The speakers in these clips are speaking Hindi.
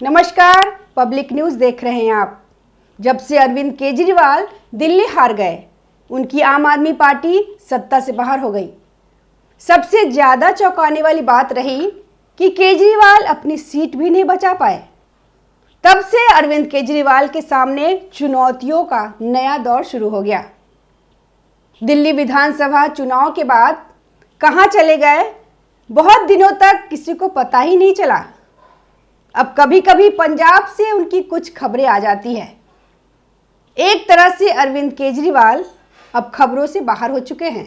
नमस्कार, पब्लिक न्यूज़ देख रहे हैं आप। जब से अरविंद केजरीवाल दिल्ली हार गए, उनकी आम आदमी पार्टी सत्ता से बाहर हो गई। सबसे ज़्यादा चौंकाने वाली बात रही कि केजरीवाल अपनी सीट भी नहीं बचा पाए। तब से अरविंद केजरीवाल के सामने चुनौतियों का नया दौर शुरू हो गया। दिल्ली विधानसभा चुनाव के बाद कहां चले गए, बहुत दिनों तक किसी को पता ही नहीं चला। अब कभी कभी पंजाब से उनकी कुछ खबरें आ जाती है। एक तरह से अरविंद केजरीवाल अब खबरों से बाहर हो चुके हैं।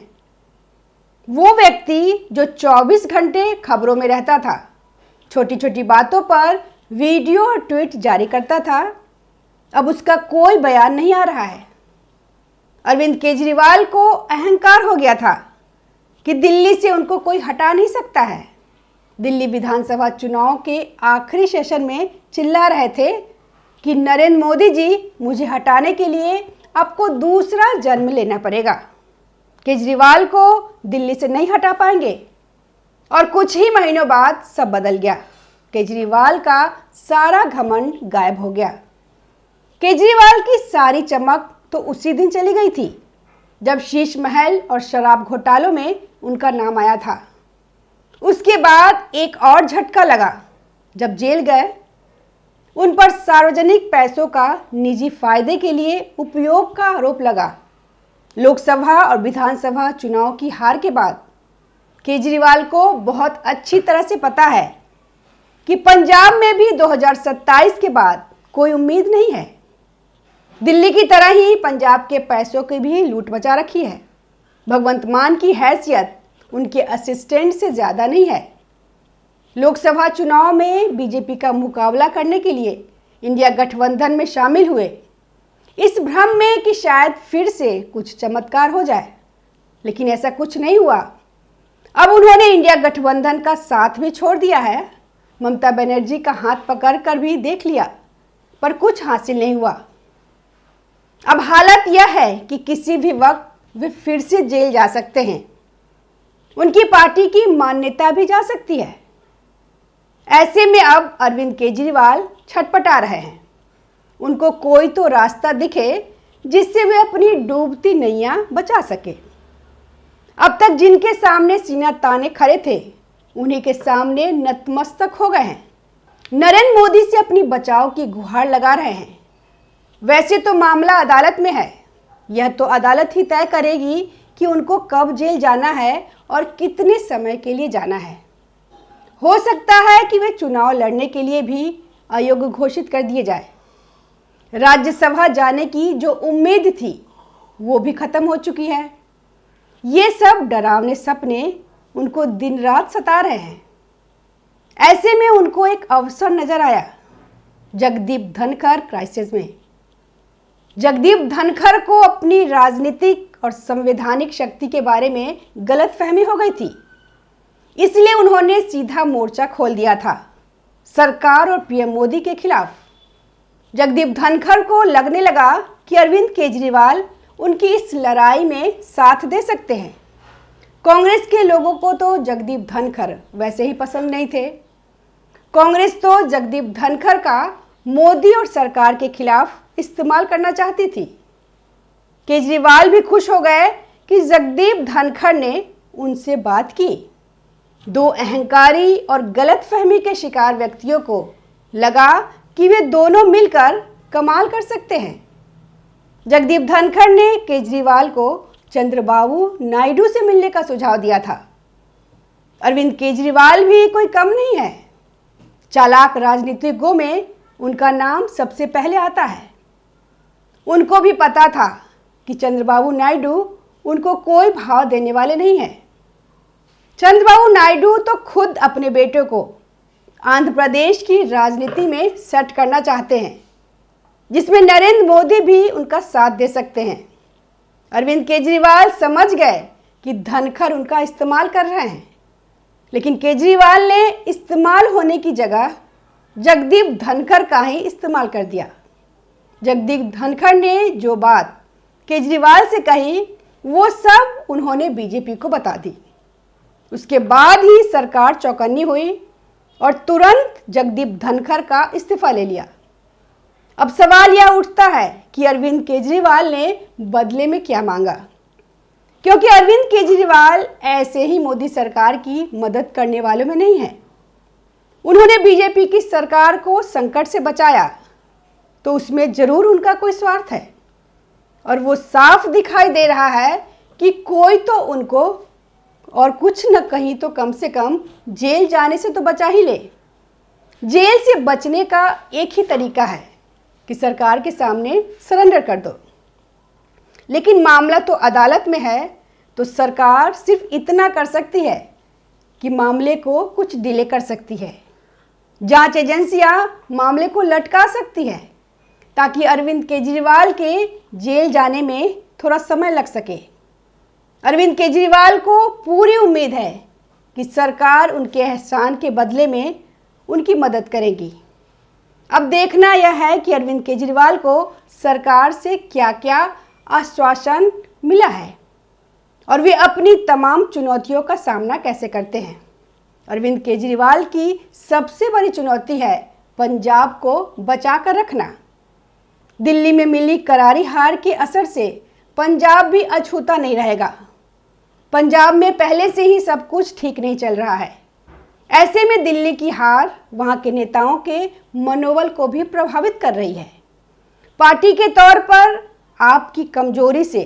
वो व्यक्ति जो 24 घंटे खबरों में रहता था, छोटी छोटी बातों पर वीडियो और ट्वीट जारी करता था, अब उसका कोई बयान नहीं आ रहा है। अरविंद केजरीवाल को अहंकार हो गया था कि दिल्ली से उनको कोई हटा नहीं सकता है। दिल्ली विधानसभा चुनाव के आखिरी सेशन में चिल्ला रहे थे कि नरेंद्र मोदी जी, मुझे हटाने के लिए आपको दूसरा जन्म लेना पड़ेगा। केजरीवाल को दिल्ली से नहीं हटा पाएंगे। और कुछ ही महीनों बाद सब बदल गया। केजरीवाल का सारा घमंड गायब हो गया। केजरीवाल की सारी चमक तो उसी दिन चली गई थी जब शीश महल और शराब घोटालों में उनका नाम आया था। उसके बाद एक और झटका लगा जब जेल गए। उन पर सार्वजनिक पैसों का निजी फायदे के लिए उपयोग का आरोप लगा। लोकसभा और विधानसभा चुनाव की हार के बाद केजरीवाल को बहुत अच्छी तरह से पता है कि पंजाब में भी 2027 के बाद कोई उम्मीद नहीं है। दिल्ली की तरह ही पंजाब के पैसों की भी लूट मचा रखी है। भगवंत मान की हैसियत उनके असिस्टेंट से ज़्यादा नहीं है। लोकसभा चुनाव में बीजेपी का मुकाबला करने के लिए इंडिया गठबंधन में शामिल हुए, इस भ्रम में कि शायद फिर से कुछ चमत्कार हो जाए, लेकिन ऐसा कुछ नहीं हुआ। अब उन्होंने इंडिया गठबंधन का साथ भी छोड़ दिया है। ममता बनर्जी का हाथ पकड़कर भी देख लिया, पर कुछ हासिल नहीं हुआ। अब हालत यह है कि किसी भी वक्त वे फिर से जेल जा सकते हैं। उनकी पार्टी की मान्यता भी जा सकती है। ऐसे में अब अरविंद केजरीवाल छटपटा रहे हैं। उनको कोई तो रास्ता दिखे जिससे वे अपनी डूबती नैया बचा सके। अब तक जिनके सामने सीना ताने खड़े थे, उन्हीं के सामने नतमस्तक हो गए हैं। नरेंद्र मोदी से अपनी बचाव की गुहार लगा रहे हैं। वैसे तो मामला अदालत में है। यह तो अदालत ही तय करेगी कि उनको कब जेल जाना है और कितने समय के लिए जाना है। हो सकता है कि वे चुनाव लड़ने के लिए भी अयोग्य घोषित कर दिए जाए। राज्यसभा जाने की जो उम्मीद थी वो भी खत्म हो चुकी है। ये सब डरावने सपने उनको दिन रात सता रहे हैं। ऐसे में उनको एक अवसर नजर आया, जगदीप धनखड़ क्राइसिस में। जगदीप धनखड़ को अपनी राजनीतिक और संवैधानिक शक्ति के बारे में गलतफहमी हो गई थी, इसलिए उन्होंने सीधा मोर्चा खोल दिया था सरकार और पीएम मोदी के खिलाफ। जगदीप धनखड़ को लगने लगा कि अरविंद केजरीवाल उनकी इस लड़ाई में साथ दे सकते हैं। कांग्रेस के लोगों को तो जगदीप धनखड़ वैसे ही पसंद नहीं थे। कांग्रेस तो जगदीप धनखड़ का मोदी और सरकार के खिलाफ इस्तेमाल करना चाहती थी। केजरीवाल भी खुश हो गए कि जगदीप धनखड़ ने उनसे बात की। दो अहंकारी और गलतफहमी के शिकार व्यक्तियों को लगा कि वे दोनों मिलकर कमाल कर सकते हैं। जगदीप धनखड़ ने केजरीवाल को चंद्रबाबू नायडू से मिलने का सुझाव दिया था। अरविंद केजरीवाल भी कोई कम नहीं है। चालाक राजनीतिज्ञों में उनका नाम सबसे पहले आता है। उनको भी पता था कि चंद्रबाबू नायडू उनको कोई भाव देने वाले नहीं हैं। चंद्रबाबू नायडू तो खुद अपने बेटे को आंध्र प्रदेश की राजनीति में सेट करना चाहते हैं, जिसमें नरेंद्र मोदी भी उनका साथ दे सकते हैं। अरविंद केजरीवाल समझ गए कि धनखड़ उनका इस्तेमाल कर रहे हैं, लेकिन केजरीवाल ने इस्तेमाल होने की जगह जगदीप धनखड़ का ही इस्तेमाल कर दिया। जगदीप धनखड़ ने जो बात केजरीवाल से कही, वो सब उन्होंने बीजेपी को बता दी। उसके बाद ही सरकार चौकन्नी हुई और तुरंत जगदीप धनखड़ का इस्तीफा ले लिया। अब सवाल यह उठता है कि अरविंद केजरीवाल ने बदले में क्या मांगा, क्योंकि अरविंद केजरीवाल ऐसे ही मोदी सरकार की मदद करने वालों में नहीं है। उन्होंने बीजेपी की सरकार को संकट से बचाया, तो उसमें जरूर उनका कोई स्वार्थ है, और वो साफ दिखाई दे रहा है कि कोई तो उनको और कुछ न कहीं तो कम से कम जेल जाने से तो बचा ही ले। जेल से बचने का एक ही तरीका है कि सरकार के सामने सरेंडर कर दो, लेकिन मामला तो अदालत में है, तो सरकार सिर्फ इतना कर सकती है कि मामले को कुछ डिले कर सकती है। जांच एजेंसियां मामले को लटका सकती है ताकि अरविंद केजरीवाल के जेल जाने में थोड़ा समय लग सके। अरविंद केजरीवाल को पूरी उम्मीद है कि सरकार उनके एहसान के बदले में उनकी मदद करेगी। अब देखना यह है कि अरविंद केजरीवाल को सरकार से क्या क्या आश्वासन मिला है और वे अपनी तमाम चुनौतियों का सामना कैसे करते हैं। अरविंद केजरीवाल की सबसे बड़ी चुनौती है पंजाब को बचा कर रखना। दिल्ली में मिली करारी हार के असर से पंजाब भी अछूता नहीं रहेगा। पंजाब में पहले से ही सब कुछ ठीक नहीं चल रहा है। ऐसे में दिल्ली की हार वहां के नेताओं के मनोबल को भी प्रभावित कर रही है। पार्टी के तौर पर आपकी कमजोरी से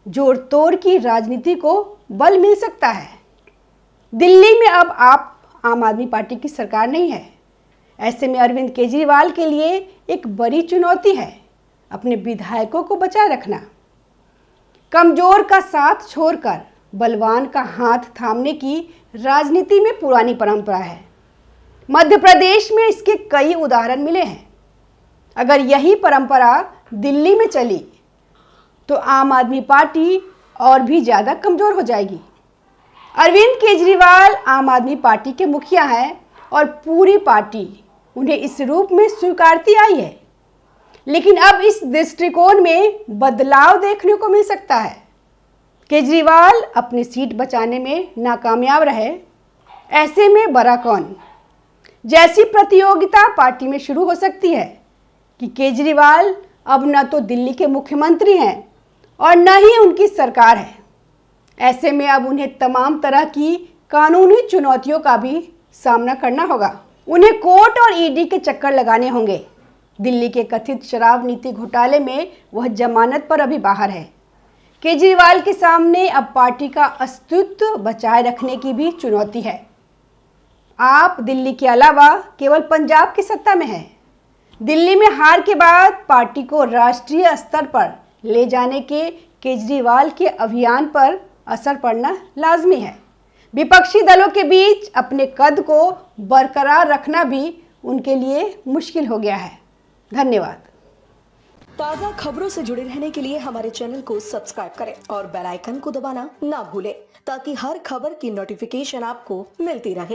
जोड़ तोड़ की राजनीति को बल मिल सकता है। दिल्ली में अब आप आम आदमी पार्टी की सरकार नहीं है। ऐसे में अरविंद केजरीवाल के लिए एक बड़ी चुनौती है अपने विधायकों को बचाए रखना। कमजोर का साथ छोड़कर बलवान का हाथ थामने की राजनीति में पुरानी परंपरा है। मध्य प्रदेश में इसके कई उदाहरण मिले हैं। अगर यही परंपरा दिल्ली में चली तो आम आदमी पार्टी और भी ज़्यादा कमज़ोर हो जाएगी। अरविंद केजरीवाल आम आदमी पार्टी के मुखिया हैं और पूरी पार्टी उन्हें इस रूप में स्वीकारती आई है, लेकिन अब इस दृष्टिकोण में बदलाव देखने को मिल सकता है। केजरीवाल अपनी सीट बचाने में नाकामयाब रहे, ऐसे में बड़ा कौन जैसी प्रतियोगिता पार्टी में शुरू हो सकती है कि केजरीवाल अब न तो दिल्ली के मुख्यमंत्री हैं और न ही उनकी सरकार है। ऐसे में अब उन्हें तमाम तरह की कानूनी चुनौतियों का भी सामना करना होगा। उन्हें कोर्ट और ईडी के चक्कर लगाने होंगे। दिल्ली के कथित शराब नीति घोटाले में वह जमानत पर अभी बाहर है। केजरीवाल के सामने अब पार्टी का अस्तित्व बचाए रखने की भी चुनौती है। आप दिल्ली के अलावा केवल पंजाब की सत्ता में हैं। दिल्ली में हार के बाद पार्टी को राष्ट्रीय स्तर पर ले जाने के केजरीवाल के अभियान पर असर पड़ना लाजमी है। विपक्षी दलों के बीच अपने कद को बरकरार रखना भी उनके लिए मुश्किल हो गया है। धन्यवाद। ताज़ा खबरों से जुड़े रहने के लिए हमारे चैनल को सब्सक्राइब करें और बेल आइकन को दबाना ना भूलें ताकि हर खबर की नोटिफिकेशन आपको मिलती रहे।